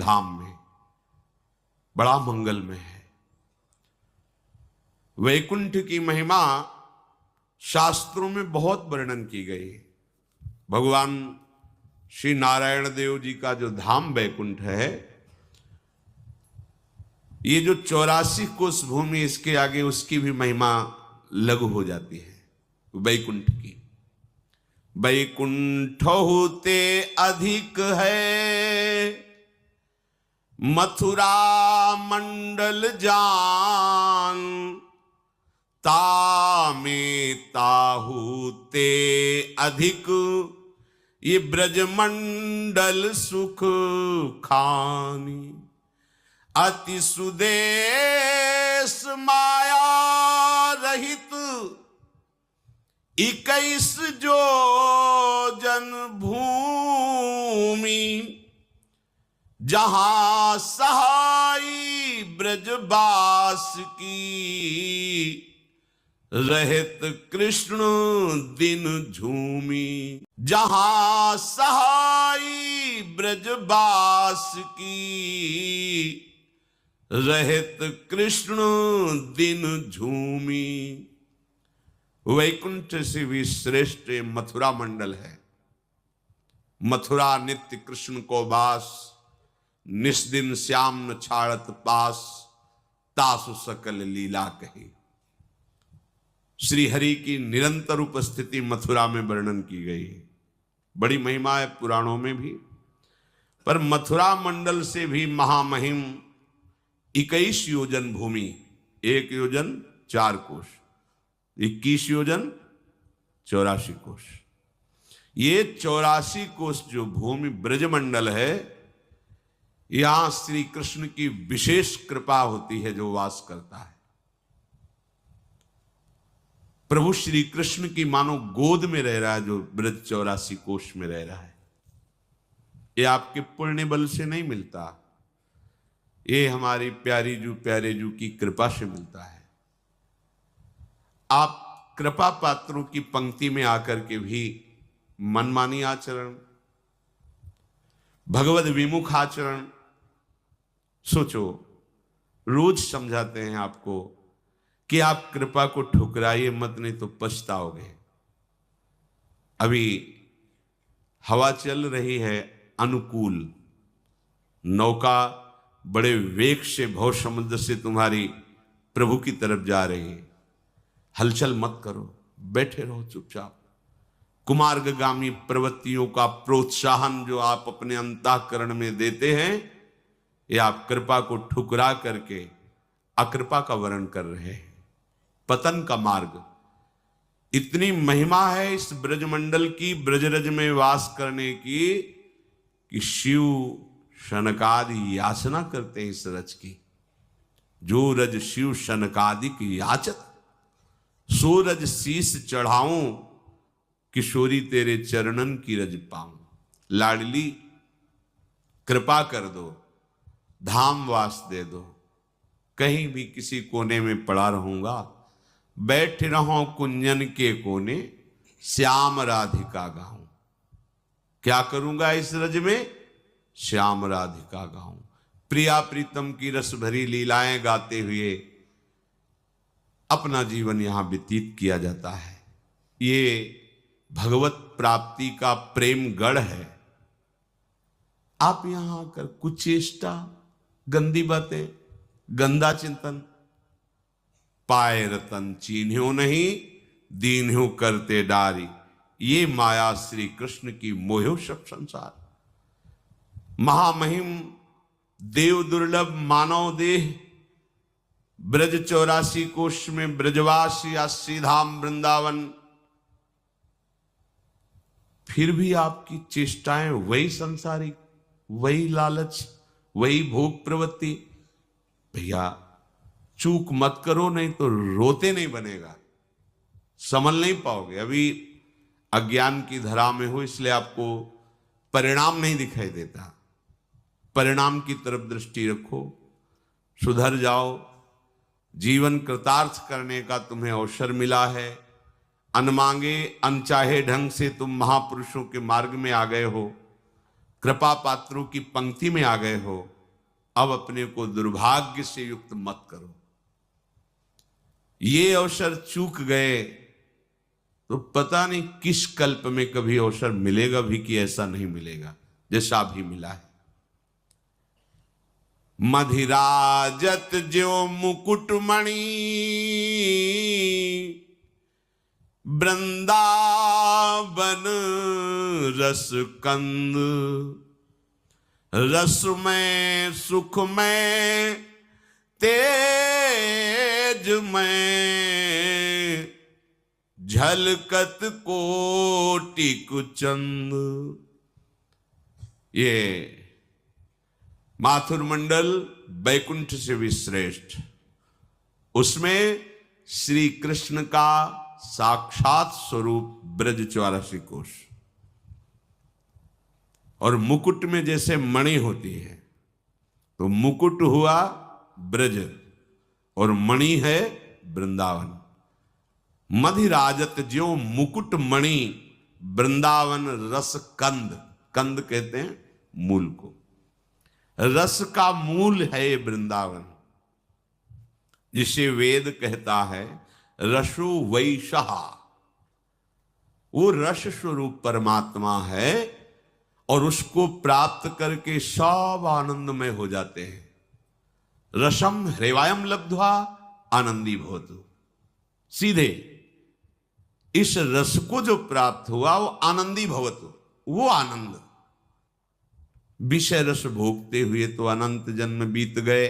धाम में, बड़ा मंगलमय है। वैकुंठ की महिमा शास्त्रों में बहुत वर्णन की गई। भगवान श्री नारायण देव जी का जो धाम वैकुंठ है, ये जो 84 कोस भूमि, इसके आगे उसकी भी महिमा लघु हो जाती है वैकुंठ की। वैकुंठ होते अधिक है मथुरा मंडल जान, तामे ताहूते अधिक ये ब्रजमंडल सुख खानी। अति सुदेश माया रहित 21 जो जन भूमि, जहां सहाई ब्रजवास की रहत कृष्ण दिन झूमी। जहां सहाई ब्रजवास की रहत कृष्ण दिन झूमी। वैकुंठ से भी श्रेष्ठ मथुरा मंडल है। मथुरा नित्य कृष्ण को बास, निस्दिन श्याम न छाड़त पास, तासु सकल लीला कही। श्री हरि की निरंतर उपस्थिति मथुरा में वर्णन की गई है। बड़ी महिमा है पुराणों में भी। पर मथुरा मंडल से भी महामहिम 21 योजन भूमि, 1 योजन 4 कोश, 21 योजन 84 कोश। ये 84 कोश जो भूमि ब्रजमंडल है, यहां श्री कृष्ण की विशेष कृपा होती है जो वास करता है। प्रभु श्री कृष्ण की मानो गोद में रह रहा है जो ब्रज 84 कोश में रह रहा है। ये आपके पुण्य बल से नहीं मिलता, ये हमारी प्यारे जू की कृपा से मिलता है। आप कृपा पात्रों की पंक्ति में आकर के भी मनमानी आचरण, भगवद विमुख आचरण, सोचो, रोज समझाते हैं आपको कि आप कृपा को ठुकराइए मत, नहीं तो पछताओगे। अभी हवा चल रही है अनुकूल, नौका बड़े वेग से भव समुद्र से तुम्हारी प्रभु की तरफ जा रही है। हलचल मत करो, बैठे रहो चुपचाप। कुमार्गगामी प्रवृत्तियों का प्रोत्साहन जो आप अपने अंतःकरण में देते हैं, ये आप कृपा को ठुकरा करके अकृपा का वर्ण कर रहे हैं, पतन का मार्ग। इतनी महिमा है इस ब्रजमंडल की, ब्रजरज में वास करने की, कि शिव शनकादि याचना करते हैं इस रज की। जो रज शिव शनकादिक याचत, सो रज शीस चढ़ाऊं, किशोरी तेरे चरणन की रज पाऊं। लाडली कृपा कर दो, धाम वास दे दो। कहीं भी किसी कोने में पड़ा रहूंगा, बैठ रहो कुंजन के कोने, श्याम राधिका गाऊं। क्या करूंगा इस रज में? श्याम राधिका गाऊं। प्रिया प्रीतम की रस भरी लीलाएं गाते हुए अपना जीवन यहां व्यतीत किया जाता है। ये भगवत प्राप्ति का प्रेम गढ़ है। आप यहां आकर कुछ चेष्टा, गंदी बातें, गंदा चिंतन, पाए रतन चीन्ह्यो नहीं, दीन्ह्यो करते डारी। ये माया श्री कृष्ण की मोह्यो सब संसार। महामहिम देव दुर्लभ मानव देह, ब्रज 84 कोश में ब्रजवास या श्रीधाम वृंदावन, फिर भी आपकी चेष्टाएं वही संसारिक, वही लालच, वही भोग प्रवृत्ति। भैया चूक मत करो, नहीं तो रोते नहीं बनेगा, संभल नहीं पाओगे। अभी अज्ञान की धरा में हो, इसलिए आपको परिणाम नहीं दिखाई देता। परिणाम की तरफ दृष्टि रखो, सुधर जाओ। जीवन कृतार्थ करने का तुम्हें अवसर मिला है। अनमांगे अनचाहे ढंग से तुम महापुरुषों के मार्ग में आ गए हो। कृपा पात्रों की पंक्ति में आ गए हो, अब अपने को दुर्भाग्य से युक्त मत करो। ये अवसर चूक गए तो पता नहीं किस कल्प में कभी अवसर मिलेगा भी कि ऐसा नहीं मिलेगा जैसा अभी मिला है। मधिराजत ज्यो मुकुटमणि वृंदावन रस कंद, रस में सुख में तेज में झलकत कोटि कुचंद। ये माथुर मंडल बैकुंठ से भी श्रेष्ठ, उसमें श्री कृष्ण का साक्षात स्वरूप ब्रज 84 कोश, और मुकुट में जैसे मणि होती है, तो मुकुट हुआ ब्रज और मणि है वृंदावन। मधिराजत ज्यो मुकुट मणि वृंदावन रस कंद, कंद कहते हैं मूल को, रस का मूल है ये वृंदावन, जिसे वेद कहता है रसो वैशः। वो रस स्वरूप परमात्मा है और उसको प्राप्त करके सब आनंदमय हो जाते हैं। रसम ह्रेवायम लब्ध्वा आनंदी भवतु। सीधे इस रस को जो प्राप्त हुआ वो आनंदी भवतु, वो आनंद। विषय रस भोगते हुए तो अनंत जन्म बीत गए,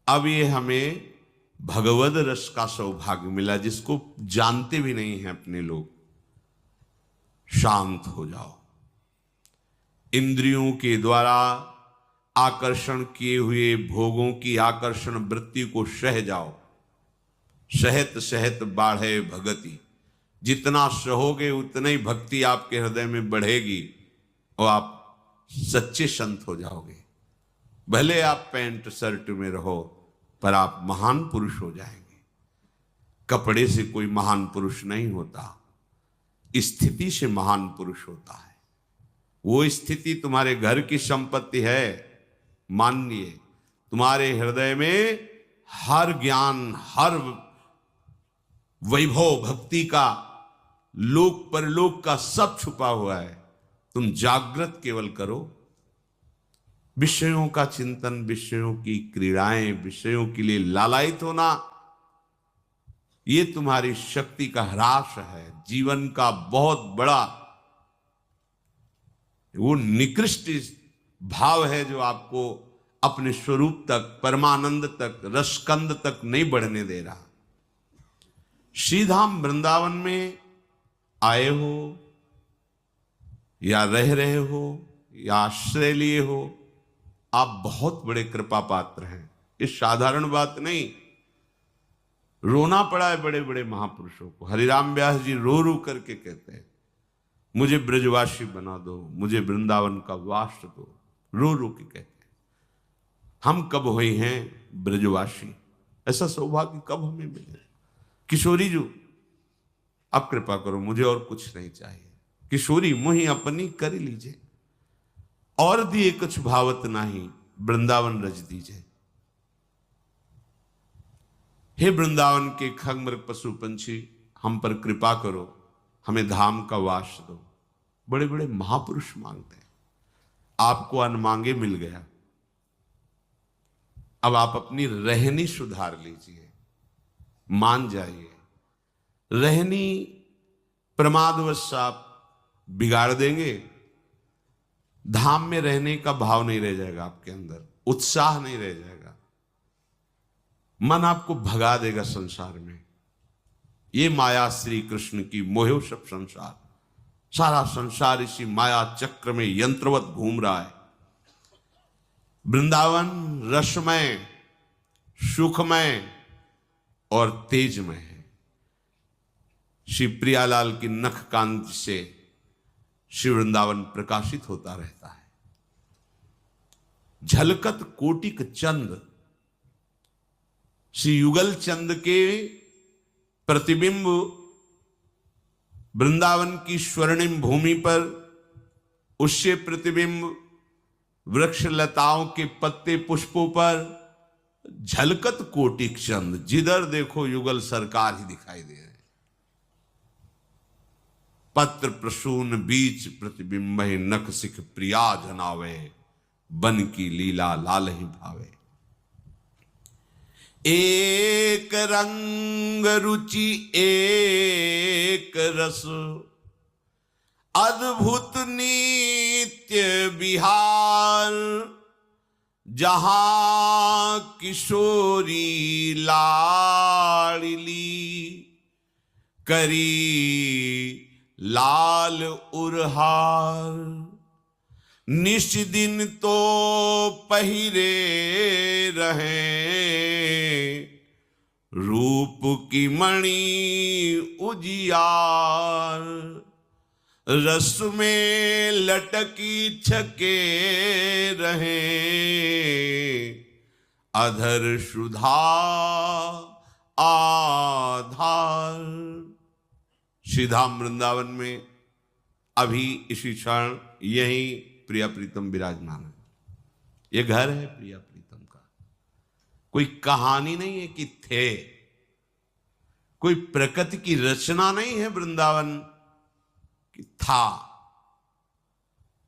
अब ये हमें भगवद रस का सौभाग्य मिला, जिसको जानते भी नहीं हैं अपने लोग। शांत हो जाओ, इंद्रियों के द्वारा आकर्षण किए हुए भोगों की आकर्षण वृत्ति को सह जाओ। सहत सहत बाढ़े भगति, जितना सहोगे उतना ही भक्ति आपके हृदय में बढ़ेगी और आप सच्चे संत हो जाओगे। भले आप पैंट शर्ट में रहो पर आप महान पुरुष हो जाएंगे। कपड़े से कोई महान पुरुष नहीं होता, स्थिति से महान पुरुष होता है। वो स्थिति तुम्हारे घर की संपत्ति है, मानिए। तुम्हारे हृदय में हर ज्ञान, हर वैभव भक्ति का, लोक परलोक का सब छुपा हुआ है। तुम जागृत केवल करो, विषयों का चिंतन, विषयों की क्रीड़ाएं, विषयों के लिए लालायित होना, ये तुम्हारी शक्ति का ह्रास है। जीवन का बहुत बड़ा वो निकृष्ट भाव है जो आपको अपने स्वरूप तक, परमानंद तक, रसकंद तक नहीं बढ़ने दे रहा। श्रीधाम वृंदावन में आए हो या रह रहे हो या आश्रय लिए हो, आप बहुत बड़े कृपा पात्र हैं। ये साधारण बात नहीं। रोना पड़ा है बड़े बड़े महापुरुषों को। हरिराम व्यास जी रो रो करके कहते हैं, मुझे ब्रजवासी बना दो, मुझे वृंदावन का वास दो। रो रो के कहते हैं। हम कब हुए हैं ब्रजवासी? ऐसा सौभाग्य कब हमें मिले? किशोरी जी, अब कृपा करो, मुझे और कुछ नहीं चाहिए। किशोरी मुहि अपनी कर लीजिए, और दिए कुछ भावत नाही, वृंदावन रज दीजिए। हे वृंदावन के खंग पशु पंछी, हम पर कृपा करो, हमें धाम का वास दो। बड़े बड़े महापुरुष मांगते हैं। आपको अनमांगे मिल गया, अब आप अपनी रहनी सुधार लीजिए, मान जाइए। रहनी प्रमादवश आप बिगाड़ देंगे, धाम में रहने का भाव नहीं रह जाएगा आपके अंदर, उत्साह नहीं रह जाएगा, मन आपको भगा देगा संसार में। ये माया श्री कृष्ण की मोह सब संसार, सारा संसार इसी माया चक्र में यंत्रवत घूम रहा है। वृंदावन रसमय, सुखमय और तेजमय है। श्री प्रियालाल की नख कांति से श्री वृंदावन प्रकाशित होता रहता है। झलकत कोटिक चंद, श्री युगल चंद के प्रतिबिंब वृंदावन की स्वर्णिम भूमि पर उससे प्रतिबिंब वृक्ष लताओं के पत्ते पुष्पों पर झलकत कोटिक चंद, जिधर देखो युगल सरकार ही दिखाई दे रहे। पत्र प्रसून बीच प्रतिबिंब नख सिख प्रिया जनावे, बन की लीला लाल ही भावे। एक रंग रुचि एक रस, अद्भुत नित्य विहार, जहां किशोरी लाडली करी लाल उरहार। निश दिन तो पहिरे रहे रूप की मणि उजियार, रस में लटकी छके रहे अधर सुधा आधार। श्रीधाम वृंदावन में अभी इसी क्षण यही प्रिया प्रीतम विराजमान है। ये घर है प्रिया प्रीतम का, कोई कहानी नहीं है कि थे, कोई प्रकृति की रचना नहीं है वृंदावन कि था।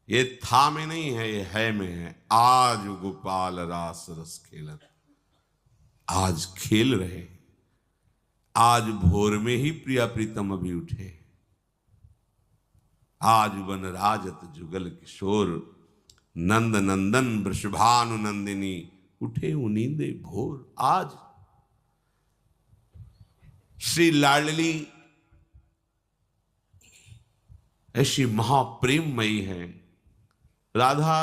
ये था में नहीं है, ये है में है। आज गोपाल रास रस खेलत, आज खेल रहे। आज भोर में ही प्रिया प्रीतम अभी उठे। आज वन राजत जुगल किशोर, नंद नंदन वृषभानु नंदिनी, उठे उनींदे भोर। आज श्री लाडली ऐसी महाप्रेममयी है। राधा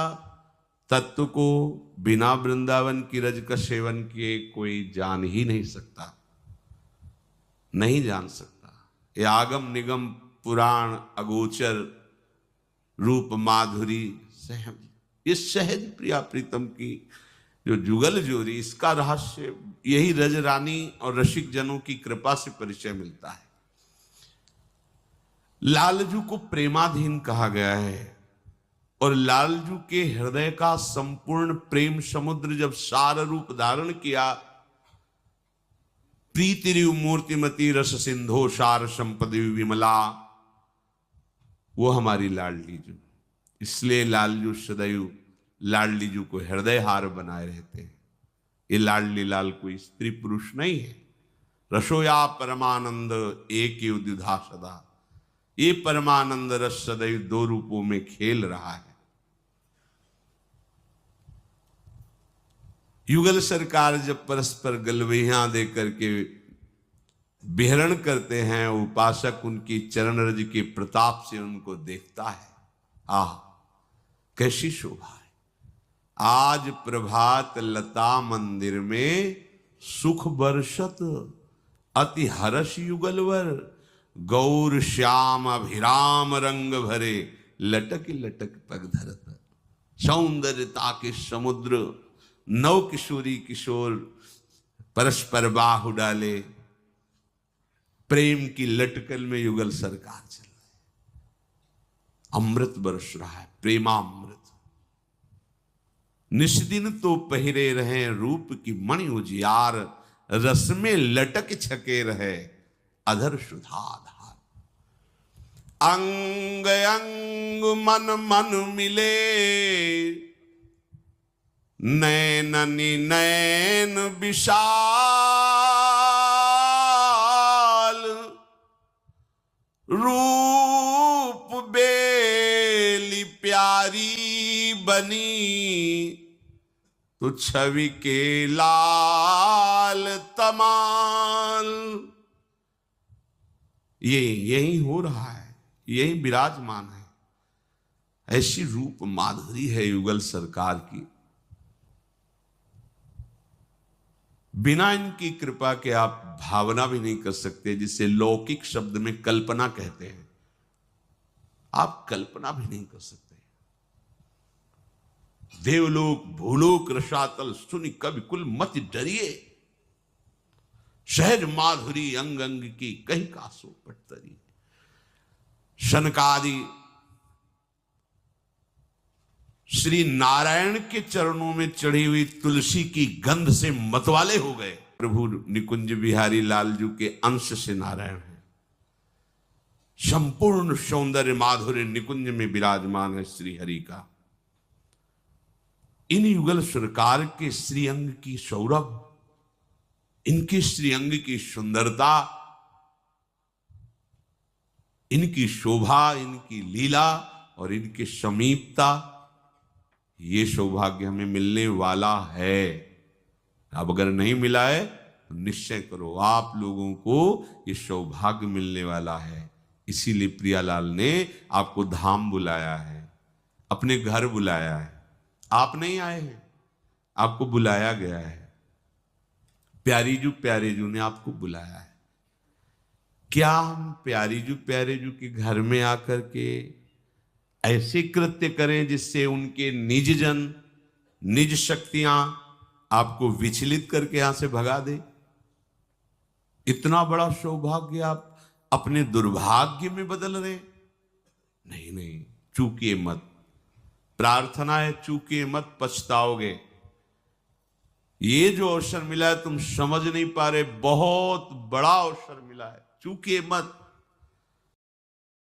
तत्व को बिना वृंदावन की रज का सेवन किए कोई जान ही नहीं सकता, नहीं जान सकता। ये आगम निगम पुराण अगोचर रूप माधुरी सहज, ये सहज प्रिया प्रीतम की जो जुगल जोरी, इसका रहस्य यही रज रानी और रसिक जनों की कृपा से परिचय मिलता है। लालजू को प्रेमाधीन कहा गया है और लालजू के हृदय का संपूर्ण प्रेम समुद्र जब सार रूप धारण किया, प्रीतिरिव मूर्तिमती रस सिंधो सार संपदि विमला, वो हमारी लाडली जू। इसलिए लालजू सदैव लाडली जू को हृदय हार बनाए रहते हैं। ये लाडली लाल कोई स्त्री पुरुष नहीं है। रसोया परमानंद एक ही द्विधा सदा, ये परमानंद रस सदैव दो रूपों में खेल रहा है। युगल सरकार जब परस्पर गलवैयां दे करके विहरण करते हैं, उपासक उनकी चरण रज के प्रताप से उनको देखता है। आह कैसी शोभा है। आज प्रभात लता मंदिर में सुख बरसत, अति हर्ष युगलवर, गौर श्याम अभिराम रंग भरे, लटक लटक पग धरत। सौंदर्यता के समुद्र, नव किशोरी किशोर परस्पर बाहु डाले, प्रेम की लटकल में युगल सरकार चल रही है। अमृत बरस रहा है, प्रेमामृत। निस्दिन तो पहिरे रहे रूप की मणि उजियार, रस में लटक छके रहे अधर सुधाधार। अंग अंग मन मन मिले, नैननि नैन विशाल, रूप बेली प्यारी बनी, तो छवि के लाल तमाल। ये यही हो रहा है, यही विराजमान है। ऐसी रूप माधुरी है युगल सरकार की। बिना इनकी कृपा के आप भावना भी नहीं कर सकते, जिसे लौकिक शब्द में कल्पना कहते हैं। आप कल्पना भी नहीं कर सकते। देवलोक भूलोक रसातल सुनि कवि कुल मत डरिए, सहज माधुरी अंग अंग की कहीं कासो पटतरी। शनकादि श्री नारायण के चरणों में चढ़ी हुई तुलसी की गंध से मतवाले हो गए। प्रभु निकुंज बिहारी लाल जी के अंश से नारायण है। संपूर्ण सौंदर्य माधुर्य निकुंज में विराजमान है श्री हरि का। इन युगल सरकार के श्रीअंग की सौरभ, इनके श्रीअंग की सुंदरता, इनकी शोभा, इनकी लीला और इनकी समीपता, ये सौभाग्य हमें मिलने वाला है। अब अगर नहीं मिला है तो निश्चय करो आप लोगों को ये सौभाग्य मिलने वाला है। इसीलिए प्रियालाल ने आपको धाम बुलाया है, अपने घर बुलाया है। आप नहीं आए हैं, आपको बुलाया गया है। प्यारे जू ने आपको बुलाया है। क्या हम प्यारे जू के घर में आकर के ऐसे कृत्य करें जिससे उनके निज जन, निज शक्तियां आपको विचलित करके यहां से भगा दे? इतना बड़ा सौभाग्य आप अपने दुर्भाग्य में बदल रहे? नहीं नहीं, चूकिए मत। प्रार्थना है चूकिए मत, पछताओगे। ये जो अवसर मिला है तुम समझ नहीं पा रहे, बहुत बड़ा अवसर मिला है, चूकिए मत।